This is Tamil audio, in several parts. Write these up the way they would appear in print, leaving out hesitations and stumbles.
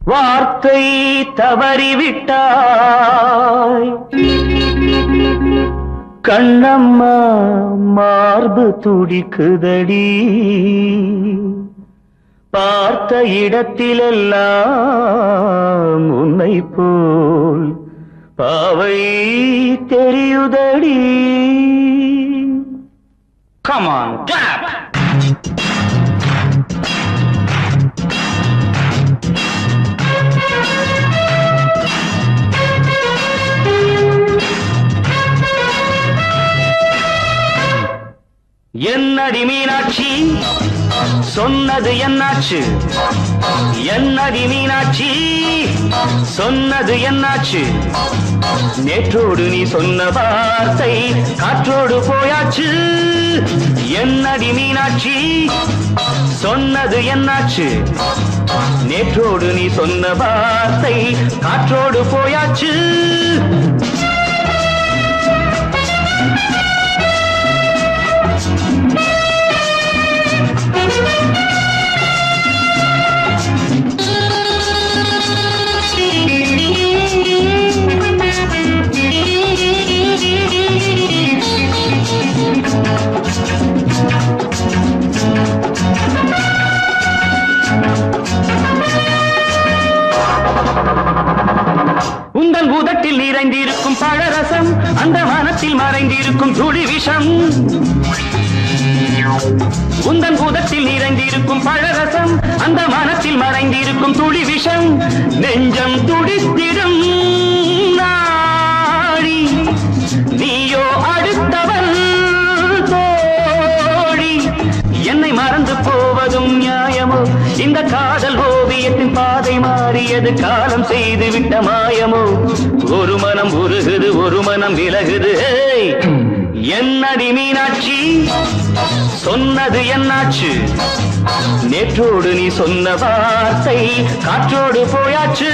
வார்த்தை தவறிவிட்டாய் கண்ணம்மா மார்பு துடிக்குதடி பார்த்த இடத்திலெல்லாம் உன்னை போல் பாவை தெரியுதடி. Come on, clap! என்னடி மீனாட்சி சொன்னது என்னாச்சு? என்னடி மீனாட்சி சொன்னது என்னாச்சு? நேற்றோடு நீ சொன்ன வார்த்தை காற்றோடு போயாச்சு. என்னடி மீனாட்சி சொன்னது என்னாச்சு? நேற்றோடு நீ சொன்ன வார்த்தை காற்றோடு போயாச்சு. உங்கள் உதட்டில் நிறைந்திருக்கும் பழரசம் அந்த மனத்தில் மறைந்திருக்கும் துளி விஷம். உங்கள் உதட்டில் நிறைந்திருக்கும் பழரசம் அந்த மனத்தில் மறைந்திருக்கும் துளி விஷம். நெஞ்சம் துடித்திடும் நாடி நீயோ அடுத்தவன் தோழி. என்னை மறந்து போவதும் நியாயமோ? இந்த காதல் ஓவியத்தின் பாதை மாறியது காலம் செய்து விட்ட மாயமோ? ஒரு மனம் உருகுது ஒரு மனம் விலகுது. என்னடி மீனாட்சி சொன்னது என்னாச்சு? நேற்றோடு நீ சொன்ன வார்த்தை காற்றோடு போயாச்சு.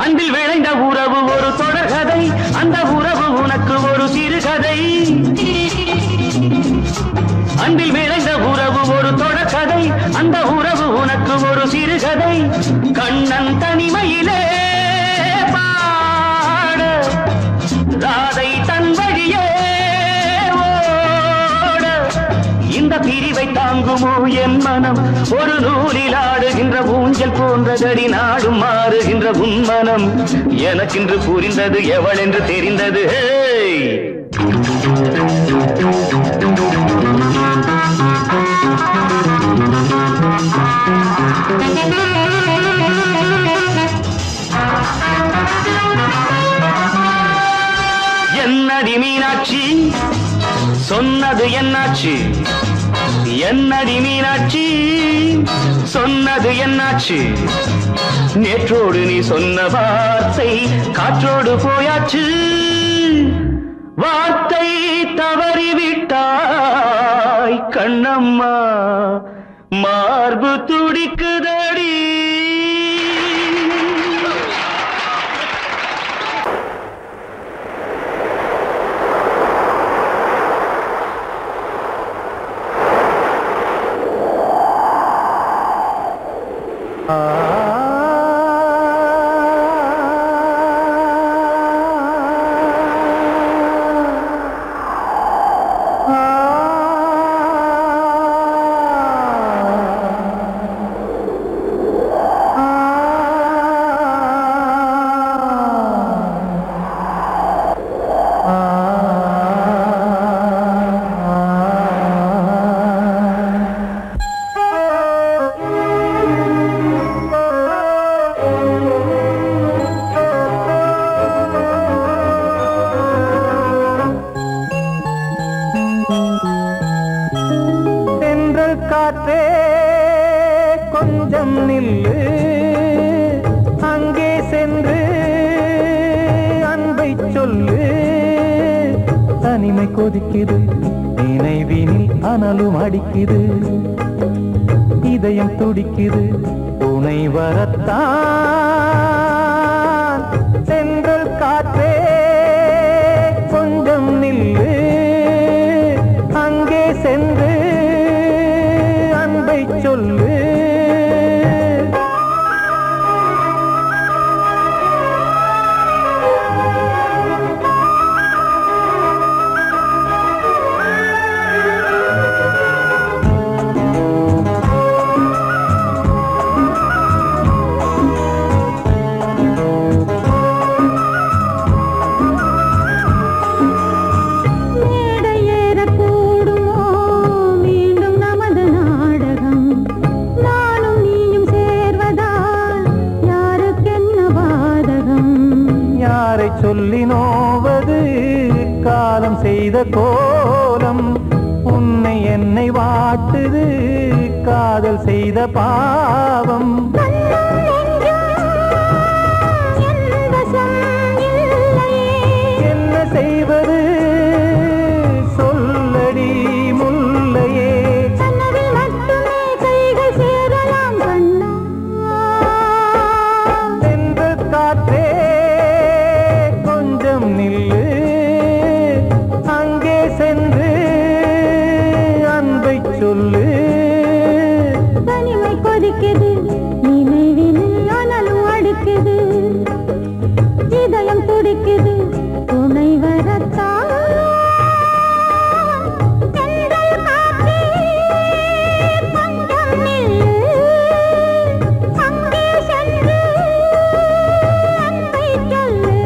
அன்பில் விளைந்த உறவு ஒரு தொடர்கதை, அந்த உறவு உனக்கு ஒரு சிறுகதை. அன்பில் விளைந்த உறவு ஒரு தொடர்கதை, அந்த உறவு உனக்கு ஒரு சிறுகதை. கண்ணன் தனிமையிலே பாட ராதை தன் வழியே ஓட. இந்த பிரிவை தாங்குமோ என் மனம்? ஒரு நூலில் ஆடுகின்ற ஊஞ்சல் போன்றதடி நாடும் மாறுகின்ற உன்மனம். எனக்கென்று புரிந்தது எவள் என்று தெரிந்தது. என்னடி மீனாட்சி சொன்னது என்னாச்சு? என்னடி மீனாட்சி சொன்னது என்னாச்சு? நேற்றோடு நீ சொன்ன வார்த்தை காற்றோடு போயாச்சு. வார்த்தை தவறிவிட்டாய் கண்ணம்மா மார்பு துடிக்குதடி. காற்றே கொஞ்சம் நில்லு, அங்கே சென்று அன்பை சொல்லு. தனிமை கொதிக்குது நினைவினில் அனலும் அடிக்குது இதயம் துடிக்குது துணை வரத்தான் சென்றல் காற்றே கொஞ்சம் நில்லு அங்கே சென்று அன்பை சொல்லு சொல்லி நோவது காலம் செய்த கோலம் உன்னை என்னை வாட்டுது காதல் செய்த பாவம் என்ன செய்வது சொல்லடி முல்லையே சென்ற காற்றே நில்லு அங்கே சென்று அன்பை சொல்லு தனிமை கொதிக்குது நினைவினில் அனலும் அடிக்குது இதயம் துடிக்குது துணை வரத்தான் சென்றல் காற்றே கொஞ்சம் நில்லு அங்கே சென்று அன்பை சொல்லு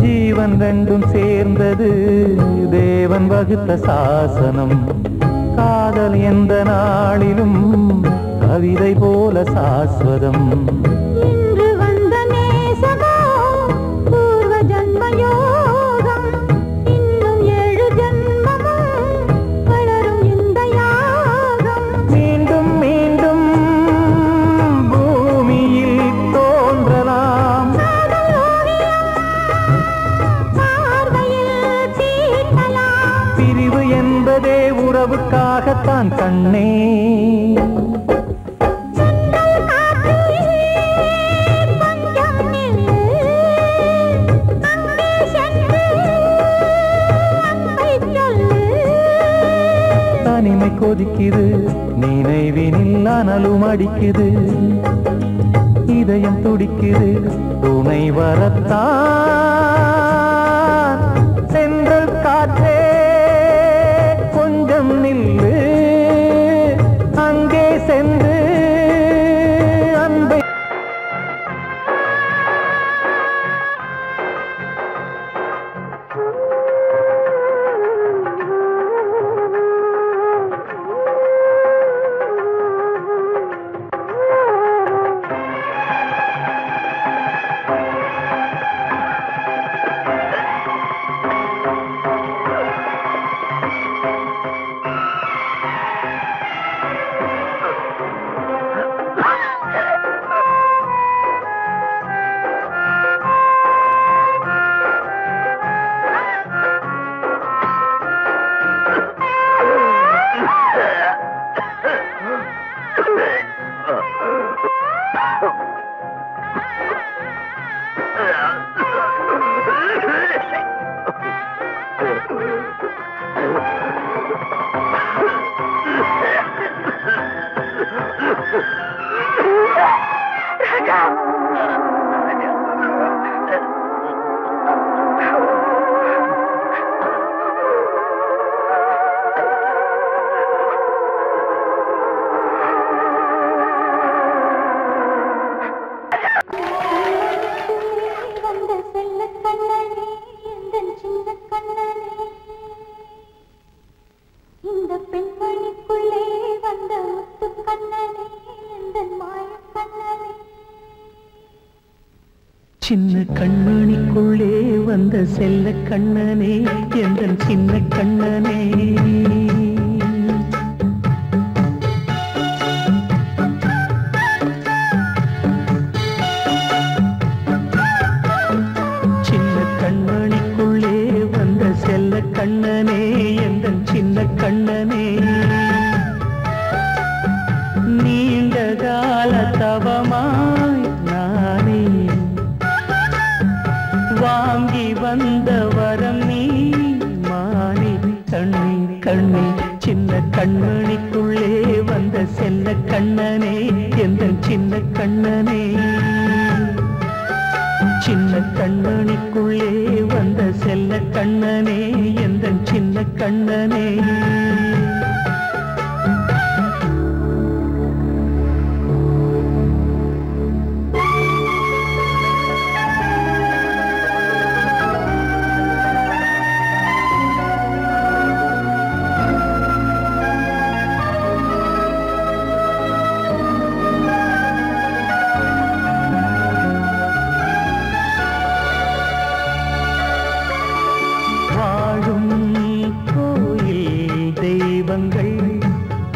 ஜீவன் ரெண்டும் சேர்ந்தது தேவன் வகுத்த சாசனம் காதல் எந்த நாளிலும் கவிதை போல சாஸ்வதம் இன்று வந்த நேசமோ பூர்வ ஜன்ம யோகம் இன்னும் 7 ஜன்மமும் வளரும் இந்த யாகம் மீண்டும் மீண்டும் பூமியில் தோன்றலாம் பிரிவு என்பதே உறவுக்காகத்தான் கண்ணே தனிமை கொதிக்குது நினைவினில் அனலும் அடிக்குது இதயம் துடிக்குது துணை வரத்தான் சென்றல் காற்றே கொஞ்சம் நில்லு அங்கே சென்று அன்பை சின்ன கண்மணிக்குள்ளே வந்த செல்ல கண்ணனே எந்தன் சின்ன கண்ணனே சின்ன கண்மணிக்குள்ளே வந்த செல்ல கண்ணனே எந்தன் சின்ன கண்ணனே நீண்ட கால தவமாய் நானே வாங்கி வந்த வரம் நீ மானே கண்ணே கண்ணே சின்ன கண்மணிக்குள்ளே வந்த செல்ல கண்ணனே எந்தன் சின்ன கண்ணனே சின்ன கண்மணிக்குள்ளே வந்த செல்ல கண்ணனே எந்தன் சின்ன கண்ணனே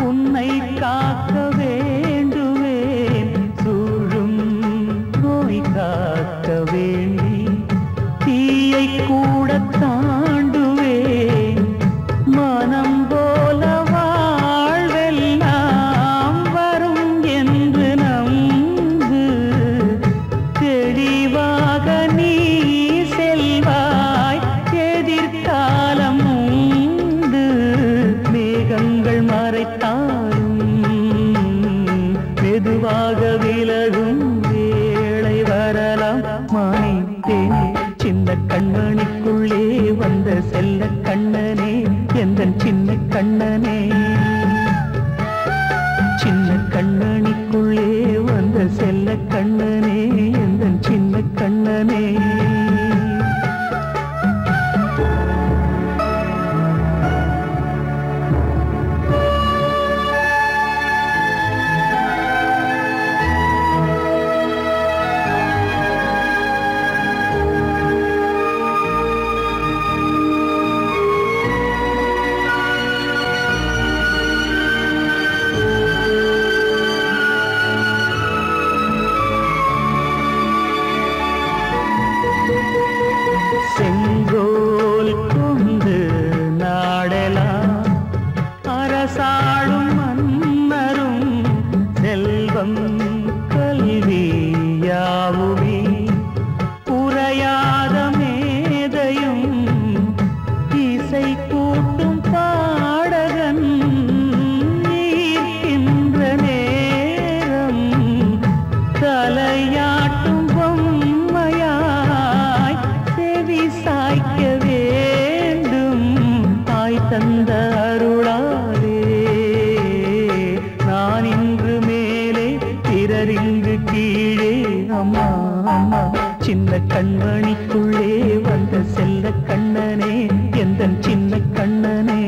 உன்னை காக்க வேண்டுவேன் சூழும் நோய் காக்க வேண்டி தீயை கூட தாண்டுவேன் மனம் போல வாழ்வெல்லாம் வரும் என்று நம்பு தெளிவாக நீ செல்வாய் எதிர்காலம் மேகங்கள் மறைத்தாலும் மெதுவாக விலகும் வேளை வரலாம் மானே தேனே சின்ன கண்மணிக்குள்ளே வந்த செல்ல கண்ணனே எந்தன் சின்ன கண்ணனே சின்ன கண்மணிக்குள்ளே வந்த செல்ல கண்ணனே எந்தன் சின்ன கண்ணனே செங்கோல் கொண்டு நாடலாம் அரசாளும் மன்னரும் செல்வம் கல்வி யாவுமே உரையாத மேதையும் இசை கூட்டும் பாடகன் ஈர்க்கின்ற நேரம் தலையாட்டும் பொம்மையாய் செவி சாய்க்க வேண்டும் தாய் தந்த அருளாலே நான் இன்று மேலே பிறரிங்கு கீழே அம்மா அம்மா சின்ன கண்மணிக்குள்ளே வந்த செல்ல கண்ணனே எந்தன் சின்ன கண்ணனே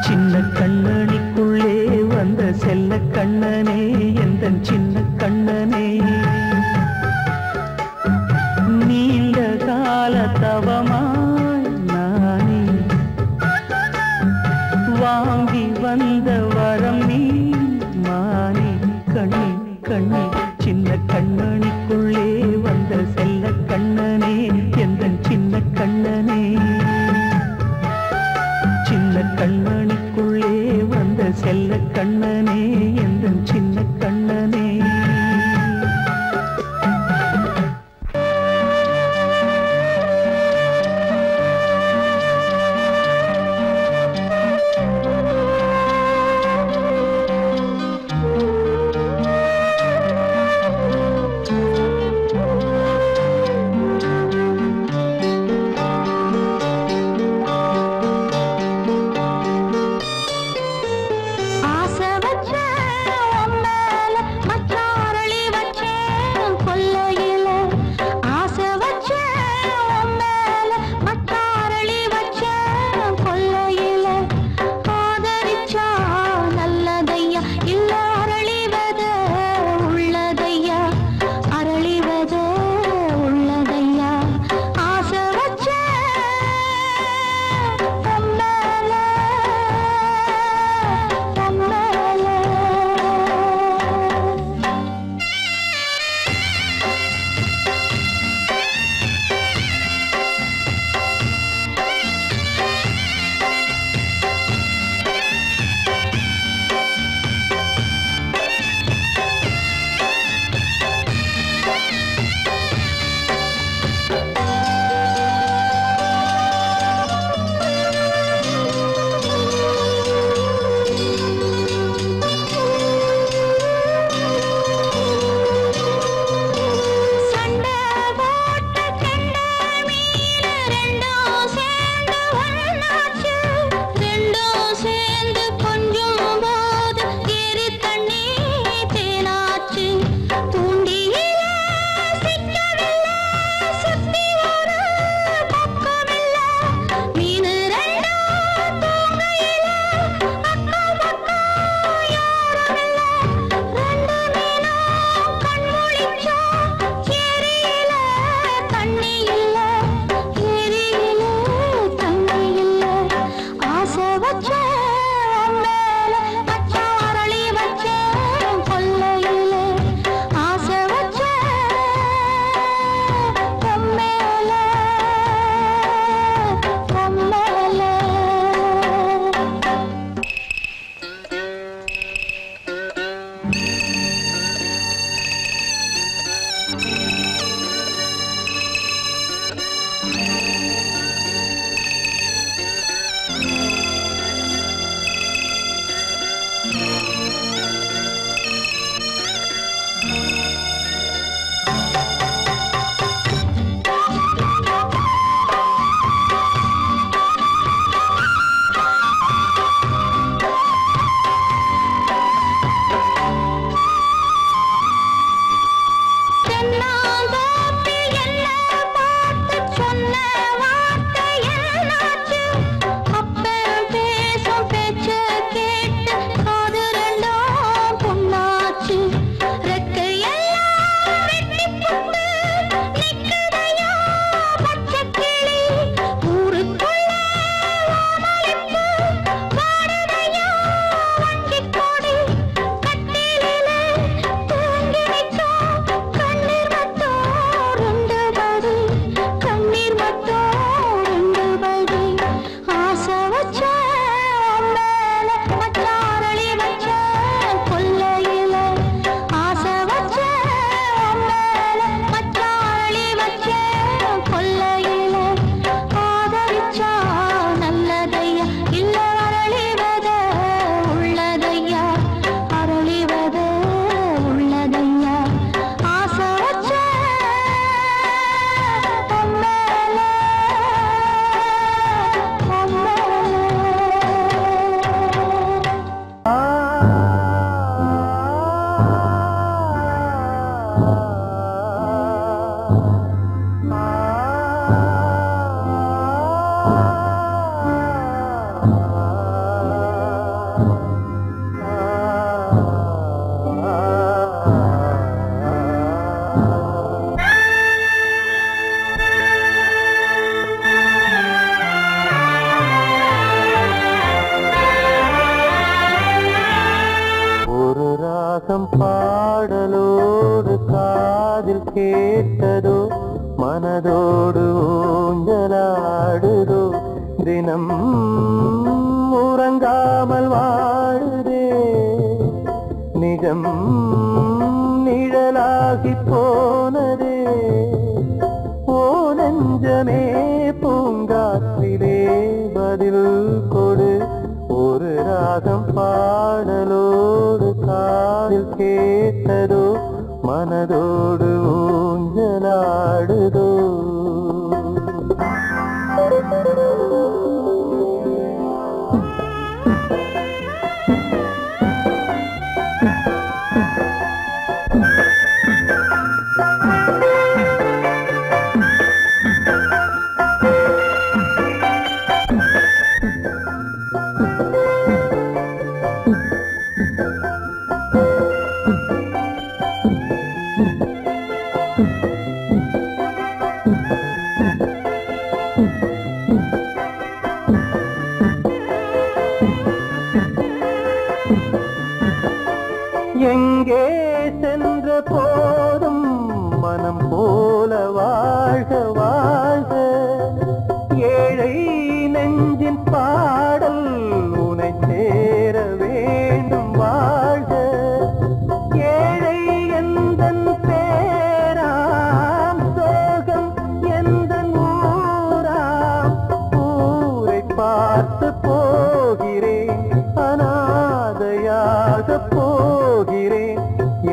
சின்ன கண்மணிக்குள்ளே வந்த செல்ல கண்ணனே எந்தன் சின்ன கண்ணனே நீண்ட கால தவமாய் நானே வாங்கி வந்த வரம் நீ மானே கண்ணே கண்ணே சின்ன கண்மணிக்குள்ளே வந்த செல்ல ராகம் பாடலோடு காதில் கேட்டதோ மனதோடு ஊஞ்சலாடுதோ தினம் உறங்காமல் வாழுதே நிஜம் நிழலாகி போனதே ஓ நெஞ்சமே பூங்காற்றிலே பதில் கொடு ஒரு ராகம் பாடலோடு காதில் கேட்டதோ மனதோடு ஊஞ்சலாடுதோ எங்கே சென்ற போதும் மனம் போல வாழ்க வாழ்க ஏழை நெஞ்சின் பாடல் உனை சேர வேண்டும் வாழ்க ஏழை எந்தன் பேராம் சோகம் எந்தன் ஊராம் ஊரை பார்த்து போகிறேன் அநாதையாக போகிறேன்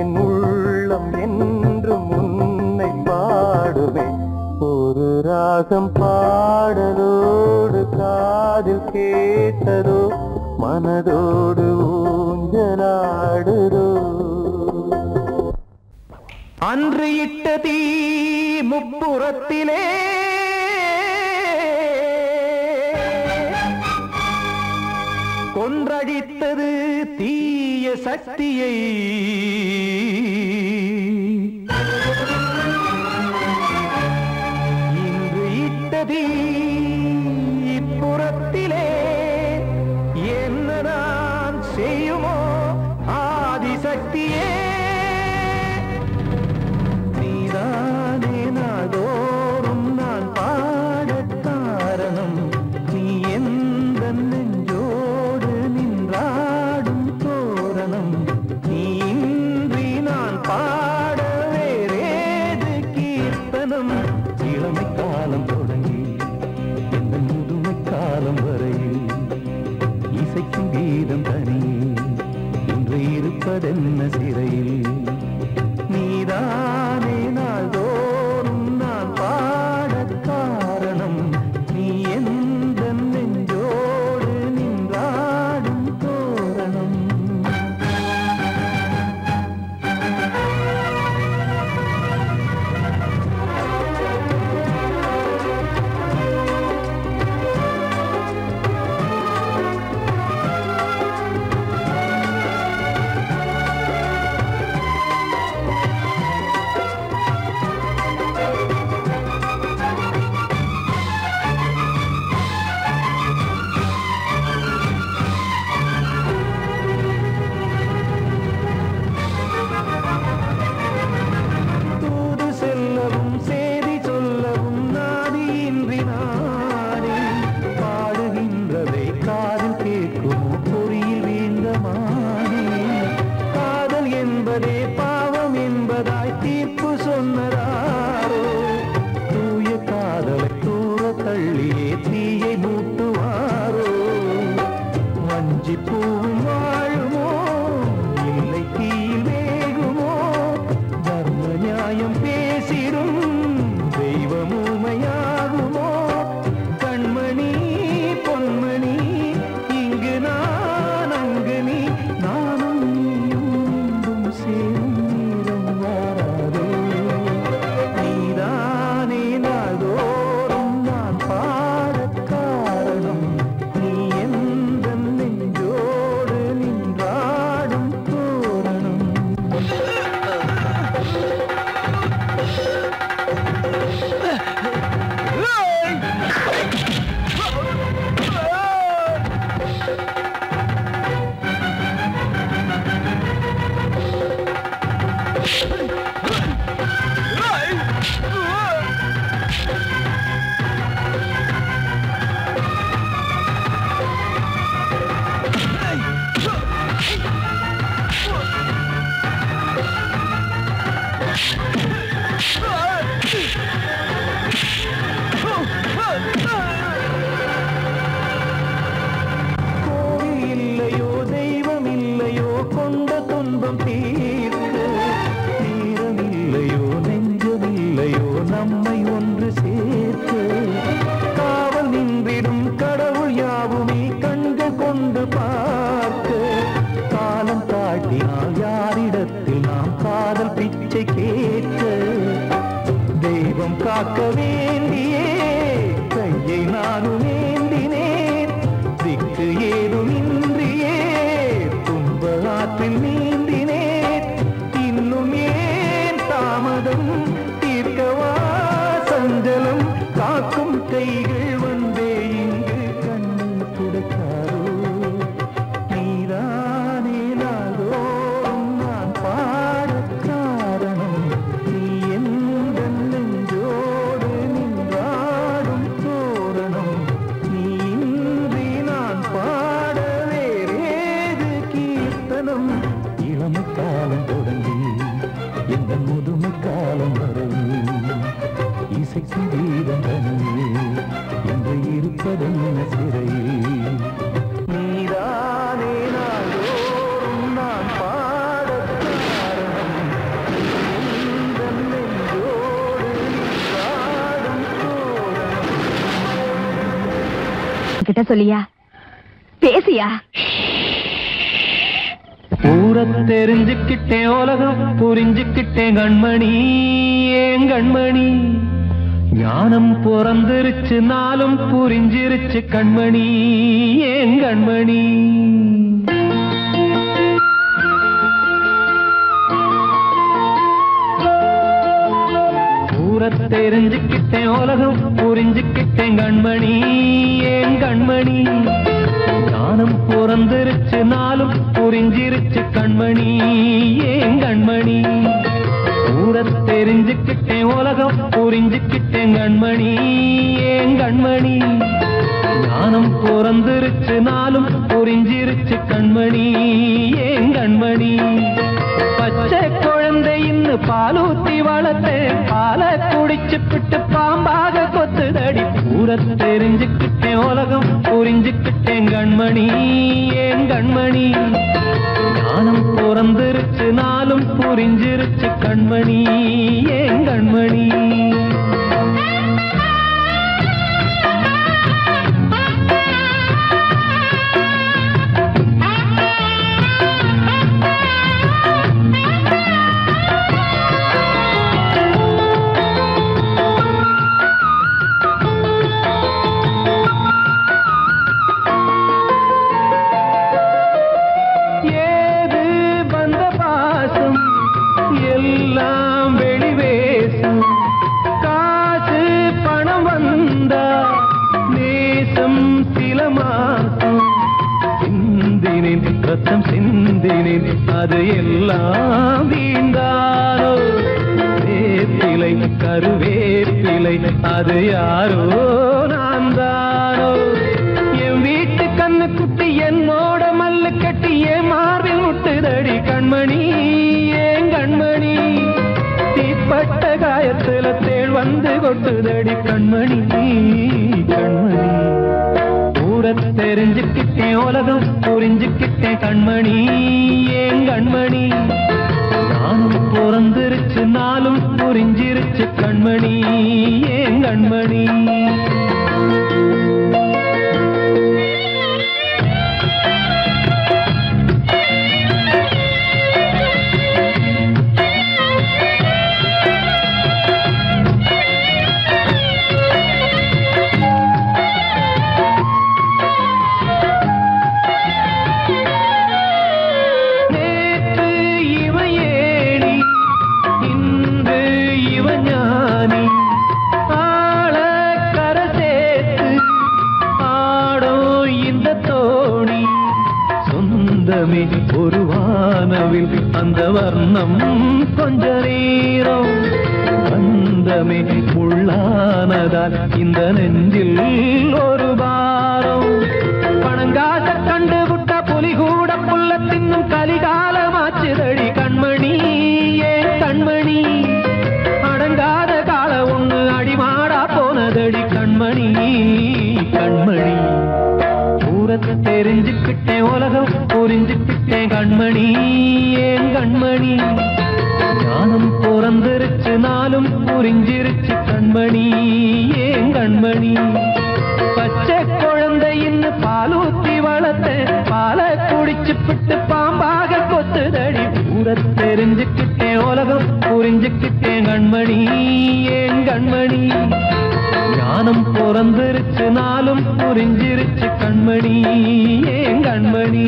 என் உள்ளம் என்றும் உன்னை பாடுவேன் ஒரு ராகம் பாடலோடு காதில் கேட்டதோ மனதோடு ஊஞ்சலாடுதோ அன்று இட்ட தீ முப்புறத்திலே கொன்றடித்தது தீய சக்தியை இன்று இட்டது இப்புறத்திலே என்னதான் செய்யுமோ ஆதிசக்தியே நீதானே நாள்தோறும் நான் பாடக் காரணம் நீ எந்த நெஞ்சோடு நின்றாடும் தோரணம் நீ இன்றி நான் பாட வேறேது கீர்த்தனம் இளமை காலம் தொடங்கி எந்த முதுமை காலம் வரையில் இசைக்கும் கீதம் தனியே இன்று இருப்பதென்ன சிறையில் நீதானே நாள்தோறும் நான் பாடக் காரணம் நீ எந்த நெஞ்சோடு நின்றாடும் தோரணம் தூது செல்லவும் சேதி சொல்லவும் நாதியின்றி நானே பாடுகின்றதை காதில் கேட்கும் பொறியில் வீழ்ந்தமானே காதல் என்பதே பாவம் என்பதாய் தீர்ப்பு சொன்னதாரோ தூய காதலை தூர தள்ளியே தீயை மூட்டுவாரோ வஞ்சி பூவும் வாழுமோ இல்லை தீயில் வேகுமோ தர்ம நியாயம் பேசிடும் தெய்வம் ஊமையாகுமோ கண்மணி பொன்மணி இங்கு நான் அங்கு நீ நானும் நீயும் மீண்டும் சேரும் நேரம் வாராதோ நீதானே நாள்தோறும் நான் பாடக் காரணம் நீ எந்த நெஞ்சோடு நின் என்கிட்ட சொல்லியா? பேசியா? ஊரை தெரிஞ்சுக்கிட்டேன், உலகம் புரிஞ்சுக்கிட்டேன் கண்மணி, ஏன் கண்மணி. ஞானம் பிறந்திருச்சு, நாளும் புரிஞ்சிருச்சு கண்மணி, ஏன் கண்மணி. ஊரை தெரிஞ்சுக்கிட்டேன், உலகம் புரிஞ்சுக்கிட்டேன் கண்மணி, ஏன் கண்மணி. ஞானம் பிறந்திருச்சு, நாளும் புரிஞ்சிருச்சு கண்மணி, ஏன் கண்மணி. ஊரை தெரிஞ்சுக்கிட்டேன், உலகம் புரிஞ்சுக்கிட்டேன் கண்மணி, ஏன் கண்மணி. ஞானம் பிறந்திருச்சு, நாளும் புரிஞ்சிருச்சு கண்மணி, ஏன் கண்மணி. பச்சை குழந்தை இன்னும் பாலூத்தி வளர்த்தேன், பாலை குடிச்சு பிட்டு பாம்பாக கொத்துதடி. ஊரை தெரிஞ்சுக்கிட்டேன், உலகம் புரிஞ்சுக்கிட்டேன் கண்மணி, ஏன் கண்மணி. ஞானம் பிறந்திருச்சு, நாளும் புரிஞ்சிருச்சு கண்மணி, ஏன் கண்மணி. ரத்தம் சிந்தினேன், அது எல்லாம் வீண்டானோ. வேப்பிலை கருவேப்பிலை, அது யாரோ நான் தானோ. என் வீட்டு கண்ணு குட்டி என்னோட மல்லு கட்டி என் மார்பில் முட்டுதடி கண்மணி, ஏன் கண்மணி. தீப்பட்ட காயத்துல தேள் வந்து கொட்டுதடி கண்மணி, கண்மணி. ஊரை தெரிஞ்சுக்கிட்டேன், உலகம் புரிஞ்சுக்கிட்டேன் கண்மணி, ஏன் கண்மணி. நானும் பிறந்திருச்சு, நாளும் புரிஞ்சிருச்சு கண்மணி, ஏன் கண்மணி. ஒரு வானவில் அந்த வர்ணம் கொஞ்ச நேரம் வந்தமே உள்ளானதால் இந்த நெஞ்சில் ஒரு பாரம். பணங்காச கண்டு விட்ட புலி கூட புல்ல தின்னும் கலிகாலமாச்சுதடி கண்மணி, ஏன் கண்மணி. அடங்காத கால ஒண்ணு அடிமாடா போனதடி கண்மணி, கண்மணி. ஊரை தெரிஞ்சுக்கிட்டேன், உலகம் புரிஞ்சுக்கிட்டேன் கண்மணி, ஏன் கண்மணி. ஞானம் பிறந்திருச்சு, நாளும் புரிஞ்சிருச்சு கண்மணி, ஏன் கண்மணி. பச்சை குழந்தை இன்னும் பாலூத்தி வளர்த்தேன், பாலை குடிச்சு பிட்டு பாம்பாக கொத்துதடி. ஊரை தெரிஞ்சுக்கிட்டேன், உலகம் புரிஞ்சுக்கிட்டேன் கண்மணி, ஏன் கண்மணி. ஞானம் பிறந்திருச்சு, நாளும் புரிஞ்சிருச்சு கண்மணி, ஏன் கண்மணி.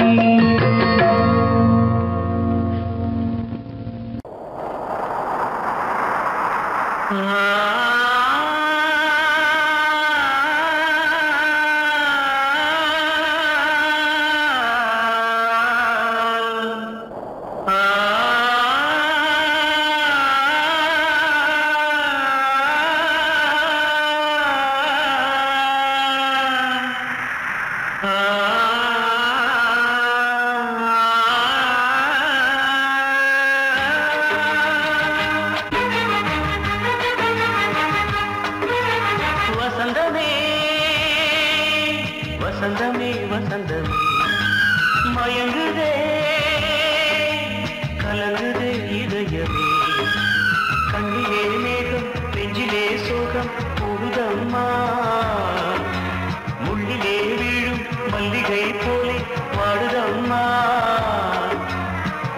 வசந்தமே வசந்தமே மயங்குதே கலங்குதே இதயமே. கண்ணிலே மேகம் நெஞ்சிலே சோகம் போகுதம்மா, முள்ளிலே வீழு மல்லிகை போலே வாடுதம்மா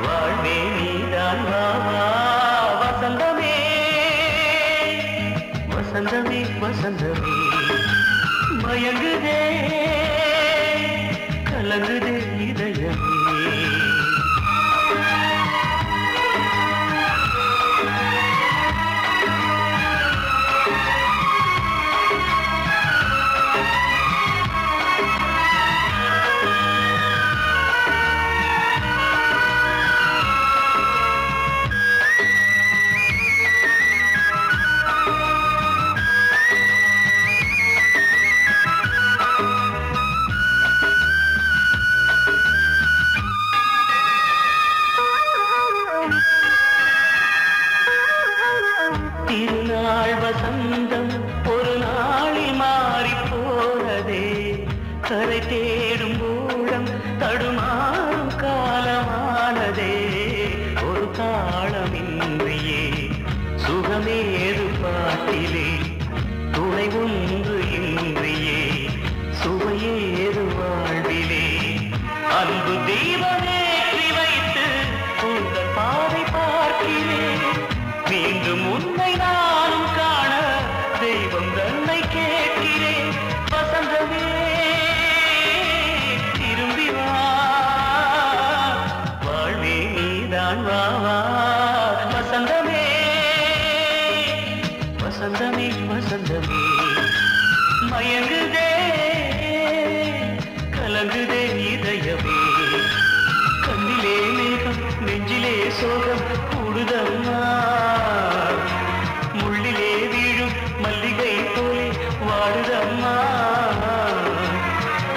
வாழ்வே நீதான் வாவா வசந்தமே வசந்தமே வசந்தமே மயங்குதே கலங்குதே இதயமே திருநாள் வசந்தம் ஒரு நாளில் மாறி போனதே கரை தேடும் ஊழம் தடுமாறும் காலமானதே ஒரு தாளமின்றியே சுகமேது பாட்டிலே துணை ஒன்று இன்றியே சுவையேது வாழ்விலே அன்பு தீபமேற்றி வைத்து உங்கள் பாதை பார்க்கிறேன் மீண்டும் உன்னை நானும் காண தெய்வம் தன்னை கேட்கிறேன் வசந்தமே திரும்பி வா வாழ்வே நீதான் வா வா வசந்தமே வசந்தமே வசந்தமே மயங்குதே கலங்குதே இதயமே கண்ணிலே மேகம் நெஞ்சிலே சோகம் கூடுதம்மா முள்ளிலே வீழும் மல்லிகை போலே வாடுதம்மா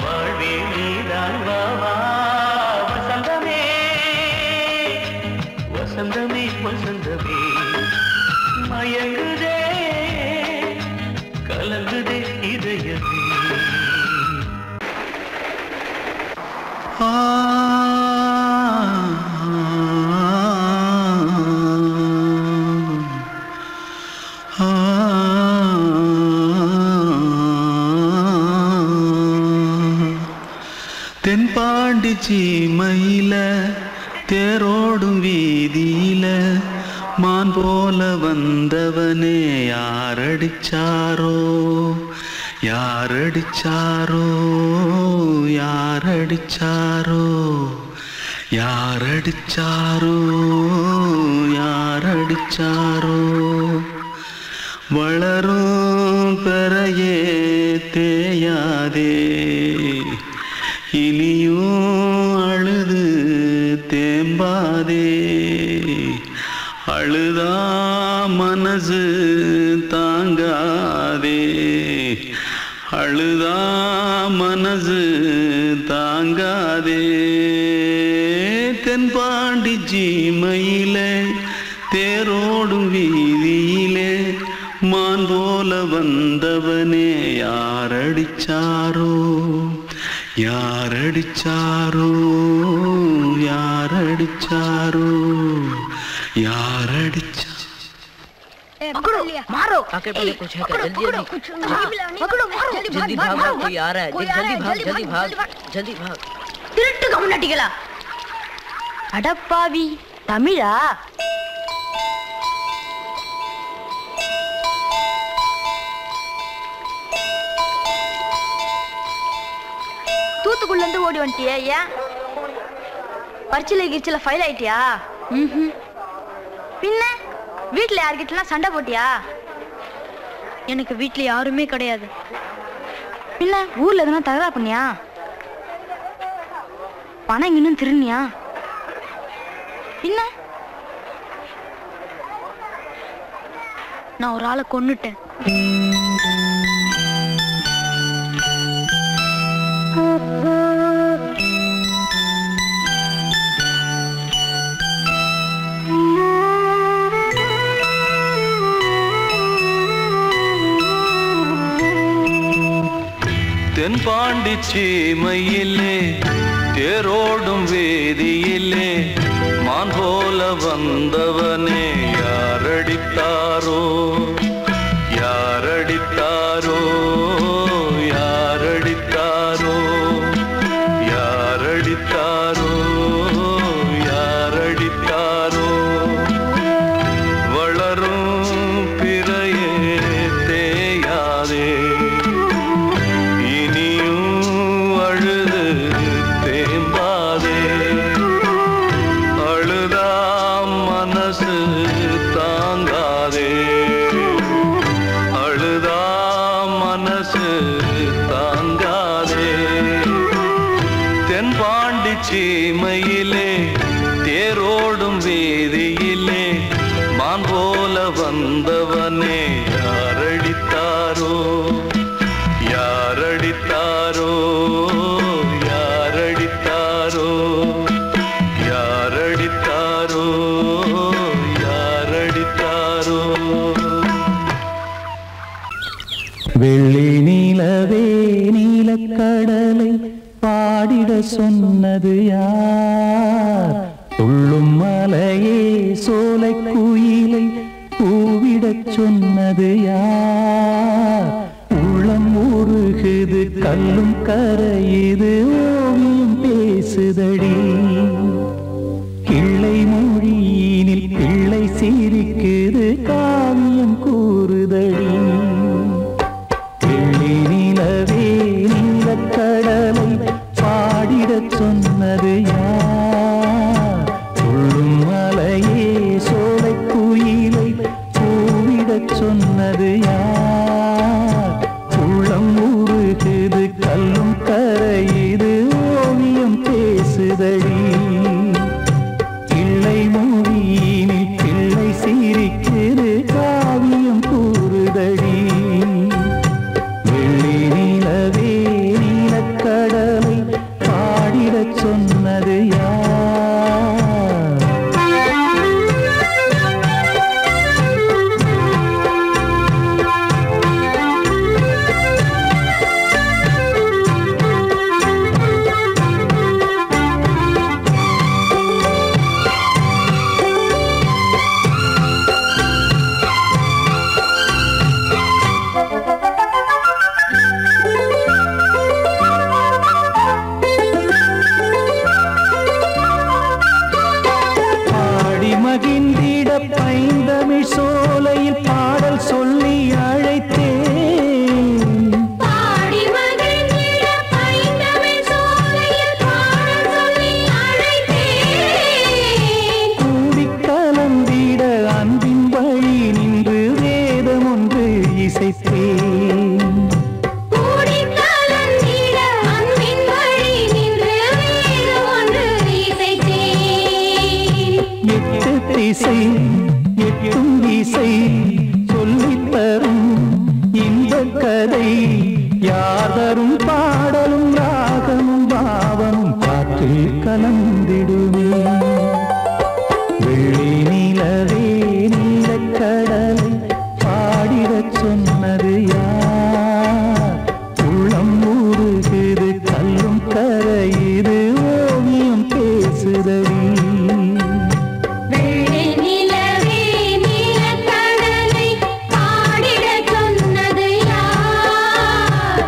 வாழ்வே நீதான் வா வா வசந்தமே வசந்தமே வசந்தமே மயங்குதே கலங்குதே இதயமே தென்பாண்டி சீமையில தேரோடும் வீதியில மான் போல வந்தவனே யாரடிச்சாரோ யாரடிச்சாரோ யாரடிச்சாரோ யாரடிச்சாரோ யாரடிச்சாரோ வளரும் பெறையே தேயாதே இனியும் அழுது தேம்பாதே அழுதா மனசு தாங்காதே அழுதா மனசு தாங்காதே தென்பாண்டி சீமையிலே தேரோடும் வீதியிலே மான் போல வந்தவனே யாரடிச்சாரோ யாரடிச்சாரோ யாரடிச்சாரோ யாரடிச்சா पकड़ो मारो आके पहले कुछ है क्या जल्दी जल्दी पकड़ो मारो जल्दी भाग भाग कोई आ रहा है जल्दी भाग जल्दी भाग திருட்டு கம்முனாட்டிகளா அடப்பாவி தமிழா தூத்துக்குள்ள இருந்து ஓடி வந்துட்டியா ஏன் பரிச்சையில கிரிச்சில ஃபைல் ஆயிட்டியா பின்ன வீட்டுல யார்கிட்டலாம் சண்டை போட்டியா எனக்கு வீட்டுல யாருமே கிடையாது பின்ன ஊர்ல எதுனா தகரா பண்ணியா பணம் இன்னும் திருநியா பின்ன நான் ஒரு ஆளை கொன்னுட்டேன் தென்பாண்டி சீமையிலே தேரோடும் வேதியிலே மான் போல வந்தவனே யாரடித்தாரோ யாரடித்தாரோ யாரடித்தாரோ தென்பாண்டி சீமையிலே தேரோடும் வீதியிலே மான் போல வந்தவனே யாரடித்தாரோ யாரடித்தாரோ யாரடித்தாரோ யாரடித்தாரோ யாரடித்தாரோ. வெள்ளி நீலவே நீலக்கடலை பாடிட சொன்னது யார்? துள்ளும் மலையே சோலை குயிலை பூவிடச் சொன்னது யார்? உள்ளம் உருகுது கல்லும் கரையுது ஓவியம் பேசுதடி. கிள்ளை மொழியினில் பிள்ளை சிரிக்குது காவியம் கூறுதடி. வெள்ளி நிலவே நீலக்கடலை பாடிடச் சொன்னது யார்? துள்ளும் மலையே சோலை குயிலை பூவிடச் சொன்னது யார்? உள்ளம் உருகுது கல்லும் கரையுது ஓவியம் பேசுதடி. கிள்ளை மொழியினில் பிள்ளை சிரிக்குது காவியம் கூறுதடி. வெள்ளி நிலவே நீலக்கடலை பாடிடச் சொன்னது யார்? மகிழ்ந்திட பைந்தமிழ் சோலையில் பாடல் சொல்லி அழைத்தேன். பாடி மகிழ்ந்திட பைந்தமிழ் சோலையில் பாடல் சொல்லி அழைத்தேன். கூடி கலந்திட அன்பின் வழி நின்று வேதம் ஒன்று இசைத்தேன். கூடி கலந்திட அன்பின் வழி நின்று வேதம் ஒன்று இசைத்தேன். எட்டு திசை எட்டும் திசை சொல்லித் தரும் இன்பக் கதை யாதரும் பாடலும் ராகமும் பாவமும் காற்றில் கலந்திடுமே. வெள்ளி நிலவே நீலக்கடலை பாடிடச் சொன்னது யார்? உள்ளம் ஊறுகுது கல்லும் கரையுது ஓவியம் பேசுதடி. வெள்ளி நிலவே நீலக்கடலை பாடிடச் சொன்னது யார்?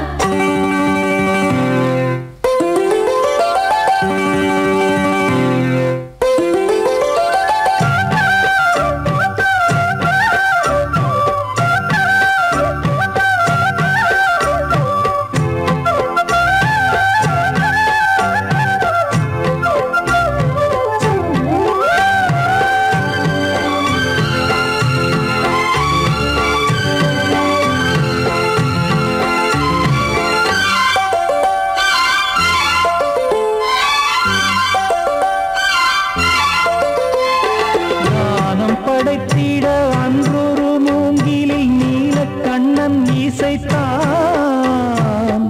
ஞானம் படைத்திட அன்றொரு மூங்கிலில் நீலக்கண்ணன் இசைத்தான்.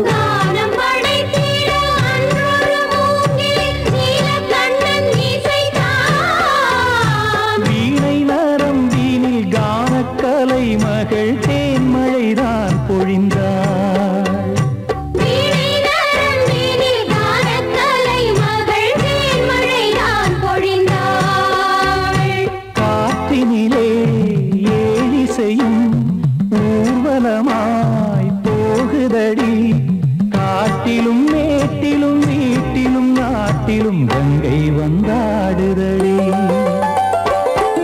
கானம் படைத்திட அன்றொரு மூங்கிலில் நீலக்கண்ணன் இசைத்தான். வீணை நரம்பினில் கானக்கலை மகள் தேன்மழைதான் பொழிந்தாள். வீணை நரம்பினில் கானக்கலை மகள் தேன்மழைதான் பொழிந்தாள். காற்றினிலே ஏழிசையும் ஊர்வலமாய் போகுதடி. காட்டிலும் மேட்டிலும் வீட்டிலும் நாட்டிலும் கங்கை வந்தாடுதடி.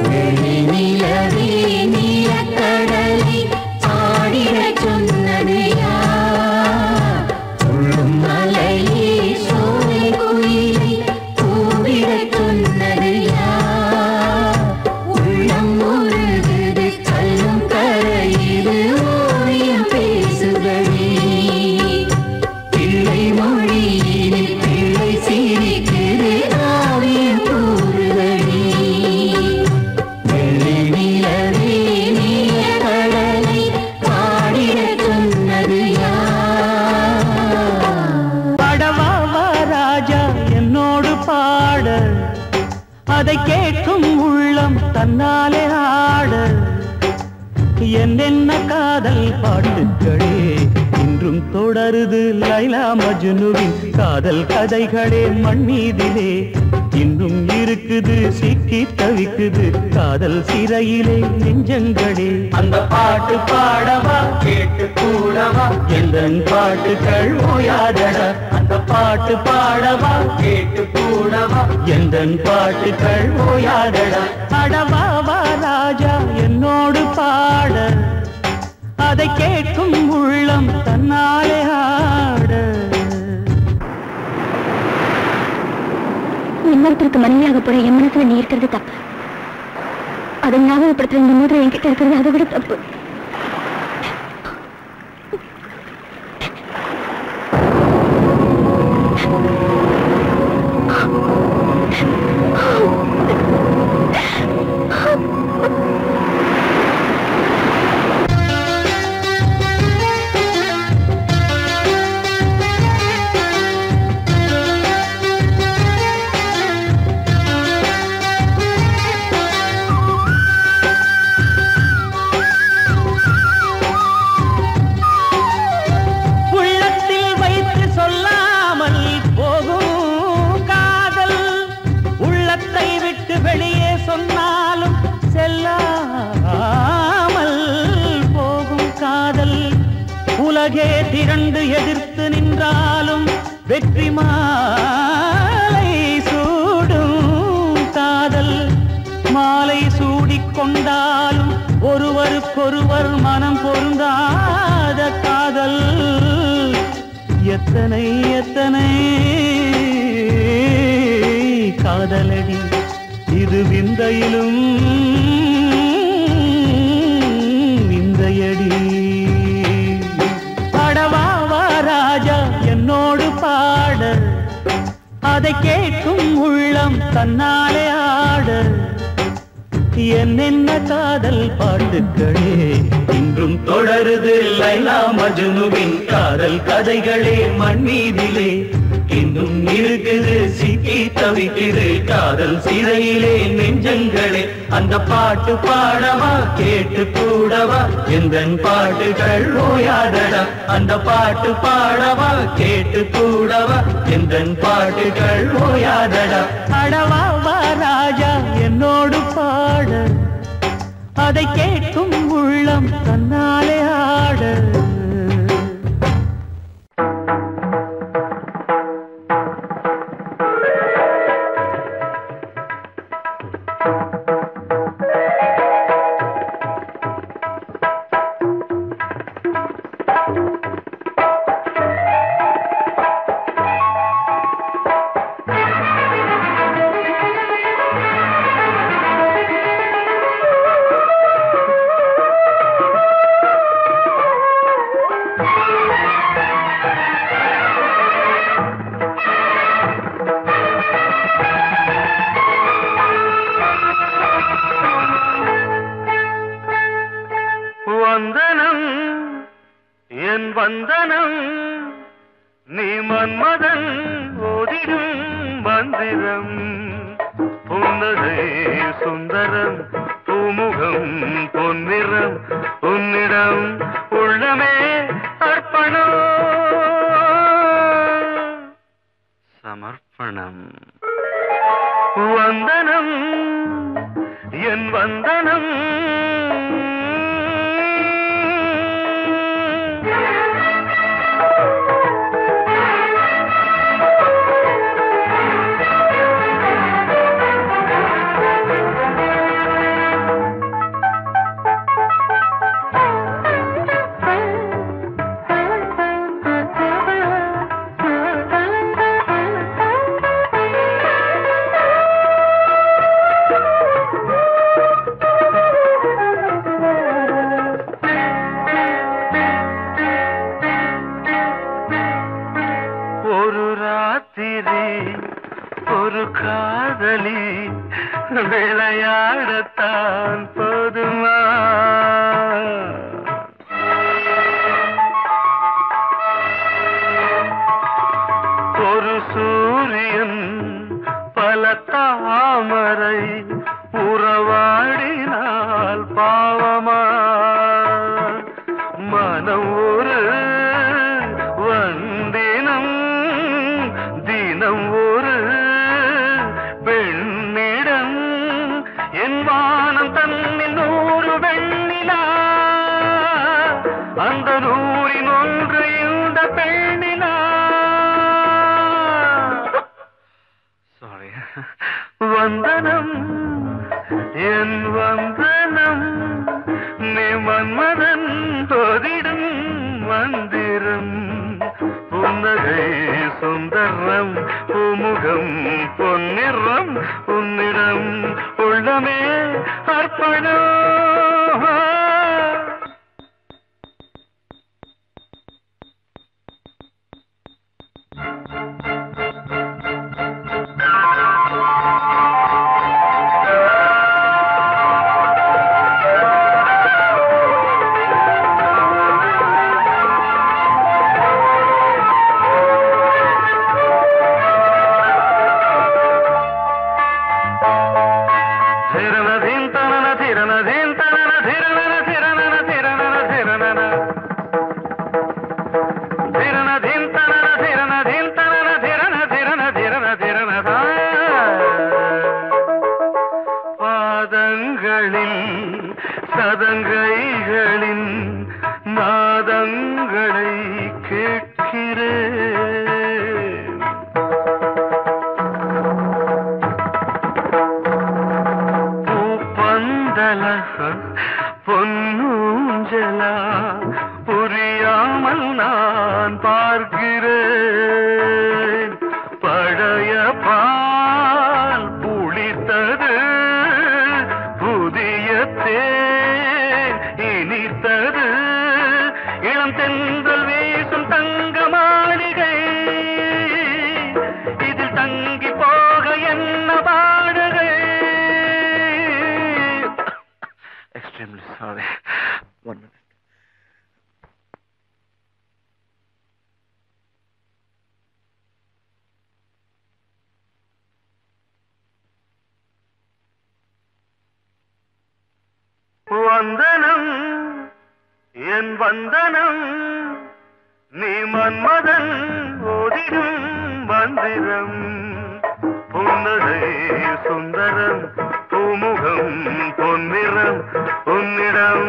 வெள்ளி நிலவே நீலக்கடலை பாடிடச் சொன்னது யார்? துள்ளும் மலையே சோலை குயிலை பூவிடச் சொன்னது யார்? உள்ளம் உருகுது கல்லும் கரையுது ஓவியம் பேசுதடி. பிள்ளை மொழியினில் பிள்ளை அதை கேட்கும் உள்ளம் தன்னாலே ஆட என்னென்ன காதல் பாட்டுகளே இன்றும் தொடருது லைலா மஜ்னுவின் காதல் கதைகளே மண் மீதிலே இன்னும் இருக்குது சிக்கி தவிக்குது காதல் சிறையிலே நெஞ்சங்களே அந்த பாட்டு பாடவா கேட்டு கூடவா எந்தன் பாட்டுகள் ஓயாதடா அந்த பாட்டு பாடவா கேட்டு கூடவா எந்தன் பாட்டுகள் ஓயாதடா அடவாவா ராஜா என்னோடு பாட அதை கேட்கும் உள்ளம் தன்னாலே ஆட இன்னொருத்தருக்கு மனைவியாக போற என் மனசுல நீ இருக்கிறது தப்பு அதை ஞாபகப்படுத்துற இந்த மூதிரை என்கிட்ட இருக்கிறது அதை விட தப்பு உலகே திரண்டு எதிர்த்து நின்றாலும் வெற்றி மாலை சூடும் காதல் மாலை சூடிக்கொண்டாலும் ஒருவருக்கொருவர் மனம் பொருந்தாத காதல் எத்தனை எத்தனை காதலடி இது விந்தையிலும் விந்தையடி ராஜா என்னோடு பாட அதை கேட்கும் உள்ளம் தன்னாலே ஆட என்னென்ன காதல் பாட்டுகளே இன்றும் தொடருது லைலா மஜ்னுவின் காதல் கதைகளே மண் மீதிலே இன்னும் இருக்குது சிக்கி தவிக்குது காதல் சிறையிலே நெஞ்சங்களே அந்த பாட்டு பாடவா கேட்டு கூடவா எந்தன் பாட்டுகள் ஓயாதடா அந்த பாட்டு பாடவா கேட்டு கூடவா எந்தன் பாட்டுகள் ஓயாதடா அடவாவா ராஜா என்னோடு பாட அதை கேட்கும் உள்ளம் தன்னாலே ஆட வந்தனம் நீ மன்மதன் ஓதிடும் மந்திரம் புன்னகை சுந்தரம் பூமுகம் பொன்னிறம் உன்னிடம் உள்ளமே அர்ப்பணம் சமர்ப்பணம் வந்தனம் என் வந்தனம் விளையாடத்தான் போதுமா ஒரு சூரியன் பல தாமரை உறவாடினால் பாவமா மனம் ஒரு வந்தினம் தினம் ஒரு பெண்ணிடம் என் வானம் தன்னில் 100 வெண்ணிலா அந்த 100இன் ஒன்று இந்த பெண்ணிலா சாரி வந்தனம் என் வந்தனம் நீ மன்மதன் தோதிடும் மந்திரம் புன்னகை சுந்தரம் பூமுகம் பொன்னிறம் உன்னிடம் உள்ளமே அர்ப்பணம் சதங்கைகளின் நாதங்களை கேட்கிறேன் பூப்பந்தல பொன்னூஞ்சலா புரியாமல் நான் பார்க்கிறேன் பழைய பால் புளித்தது புதிய தேன் இனித்தது இளம் தென்றல் வீசும் தங்க மாளிகை இதில் தங்கி போக என்ன பாடுகை எக்ஸ்ட்ரீம்லி சாரி 1 minute வந்தனம் என் வந்தனம் நீ மன்மதன் ஓதிடும் மந்திரம் புன்னகை சுந்தரம் பூமுகம் பொன்னிறம் உன்னிடம்